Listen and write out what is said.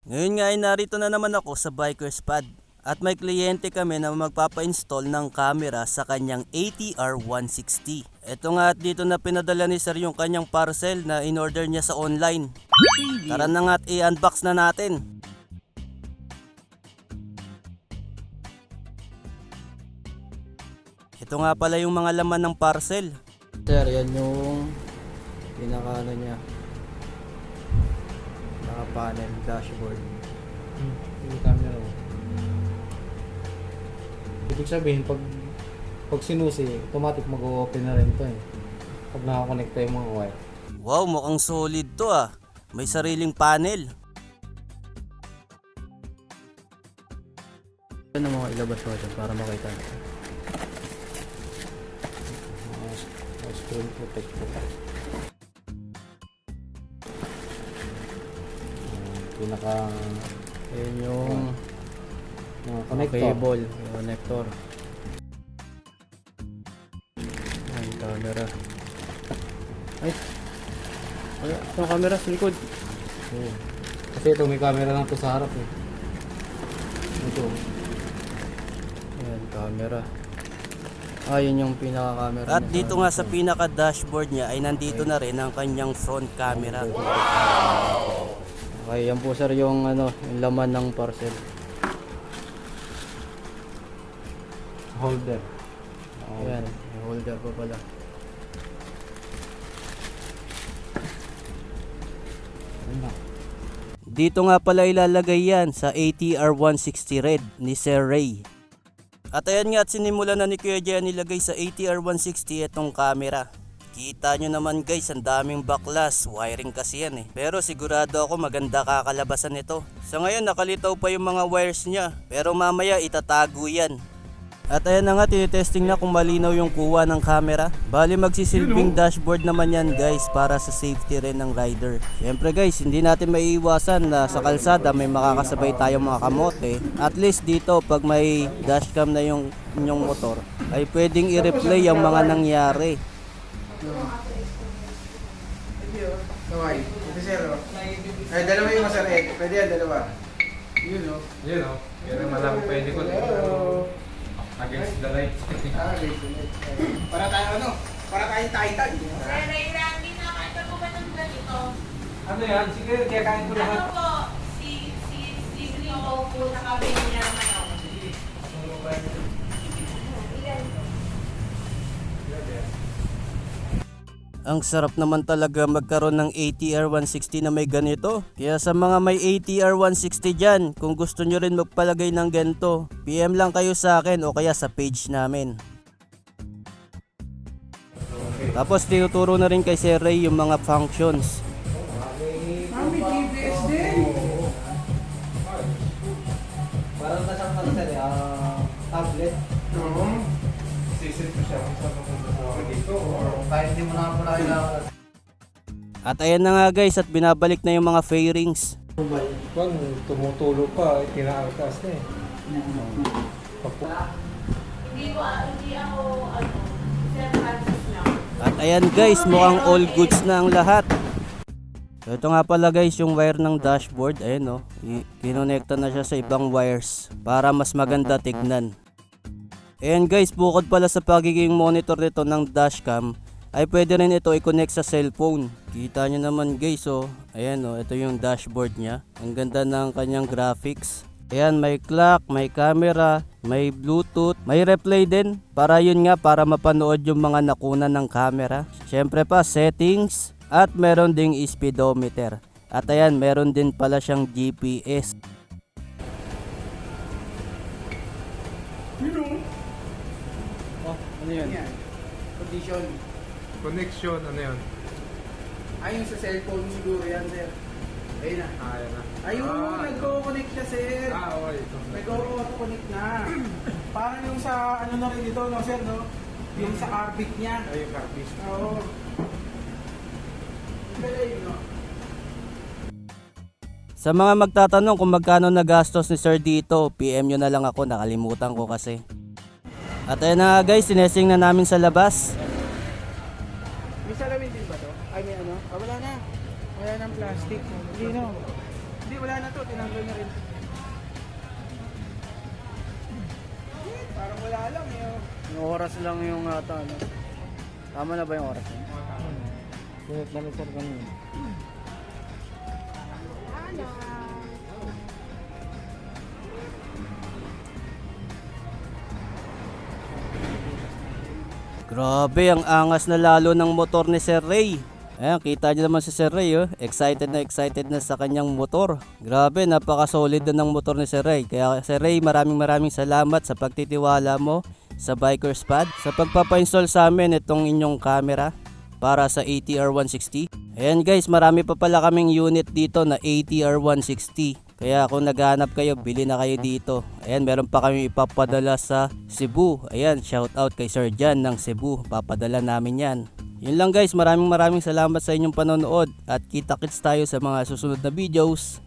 Ngayon nga ay narito na naman ako sa Biker's Pad at may kliyente kami na magpapa-install ng camera sa kanyang ATR 160. Ito nga at dito na pinadala ni sir yung kanyang parcel na in-order niya sa online. Tara na nga at i-unbox na natin. Ito nga pala yung mga laman ng parcel. Sir, yan yung pinaka niya. Naka-panel, dashboard. Yung camera mo. Ibig sabihin, pag sinusi, automatic mag-open na rin to eh. Pag nakakonekta yung mga wire. Wow, mukhang solid to ah. May sariling panel. Ano mga ilabas mo dyan para makita nyo. Screen protector. Pinaka Ayan yung mga connector. cable, yung connector. Ayan, camera. Ay! Wala, yung camera sa likod. Oo. Kasi ito may camera lang to sa harap eh. Ito. Ayan, camera. Ah, yun yung pinaka-camera. At niya dito nga sa pinaka-dashboard niya ay nandito na rin ang kanyang front camera. Okay, yan po sir yung yung laman ng parcel. Holder. Ayan, may holder pa pala. Ayun na. Dito nga pala ilalagay yan sa ATR 160 Red ni Sir Ray. At ayan nga at sinimulan na ni Kuya Jay nilagay sa ATR 160 itong camera. Kita nyo naman guys, ang daming baklas, wiring kasi yan eh. Pero sigurado ako maganda kakalabasan nito. Sa ngayon nakalitaw pa yung mga wires niya, pero mamaya itatago yan. At ayan na nga, tinitesting na kung malinaw yung kuha ng camera. Bali magsisilbing dashboard naman yan guys para sa safety rin ng rider. Siyempre guys, hindi natin maiiwasan na sa kalsada may makakasabay tayong mga kamote. At least dito pag may dashcam na yung inyong motor, ay pwedeng i-replay ang mga nangyari. Okay, ito sir. Ay, dalawa yung masar pwede yan, dalawa. Yun o. Yun o. Yan ang malang pwede ko. Against the light. Para tayo para tayong Titan. Sir Ray Randy, nakakita ko ba ng ganito? Ano yan? Sige, kaya kain ko Ano lahat. po? Si Green Tofu sa kape niya ng ano? Ang sarap naman talaga magkaroon ng ATR 160 na may ganito. Kaya sa mga may ATR 160 dyan, kung gusto nyo rin magpalagay ng ganito, PM lang kayo sa akin o kaya sa page namin. Tapos tinuturo na rin kay Sir Ray yung mga functions. Mami, GPS din. Parang nasa tablet. Oo. Sisit ko siya kung saan mapunta sa dito. Or kahit hindi mo na pala kailangan. At ayan na nga guys, at binabalik na yung mga fairings. Kung tumutulo pa, kinaalkas na eh. Hindi ako, Sir Francis lang. At ayan guys, mukhang all goods na ang lahat. So ito nga pala guys yung wire ng dashboard. Ayan o, kinonekta na siya sa ibang wires para mas maganda tignan. Ayan guys, bukod pala sa pagiging monitor nito ng dashcam, ay pwede rin ito i-connect sa cellphone. Kita nyo naman guys oh. Ayan oh, ito yung dashboard niya. Ang ganda ng kanyang graphics. Ayan, may clock, may camera, may bluetooth, may replay din. Para yun nga, para mapanood yung mga nakunan ng camera. Syempre pa, settings. At meron ding speedometer. At ayan, meron din pala siyang GPS. Ano yun? Yan. Condition. Connection, ano yun? Ayun sa cellphone siguro yan, sir. Ayun na. Ayan na. Ayun, nagko-connect siya, sir. Okay. Nag-auto-connect na. Parang yung sa, ano na rin ito, no, sir, no? Yung sa carpet niya. Ayun, carpet. Oo. Galing, no? Sa mga magtatanong kung magkano nagastos ni Sir dito, PM nyo na lang ako, nakalimutan ko kasi. At ayun na nga guys, sinesing na namin sa labas. May salamin din ba to? Ay, may ano? Ah, wala na. Wala nang plastic. Hindi, no? Hindi, wala na to. Tinanggal ulo na rin. Parang wala lang eh. Oh. Yung oras lang yung ata, ano. Tama na ba yung oras? Ganit na sir kanina. Grabe, ang angas na lalo ng motor ni Sir Ray. Ayan, kita niyo naman si Sir Ray, oh. Excited na sa kanyang motor. Grabe, napaka-solid na ng motor ni Sir Ray. Kaya Sir Ray, maraming salamat sa pagtitiwala mo sa Bikers Pad, sa pagpapa-install sa amin itong inyong camera para sa ATR 160. Ayan guys, marami pa pala kaming unit dito na ATR 160. Kaya kung naghahanap kayo, bili na kayo dito. Ayan, meron pa kami ipapadala sa Cebu. Ayan, shout out kay Sir Jan ng Cebu. Papadala namin yan. Yun lang guys, maraming salamat sa inyong panonood. At kita-kits tayo sa mga susunod na videos.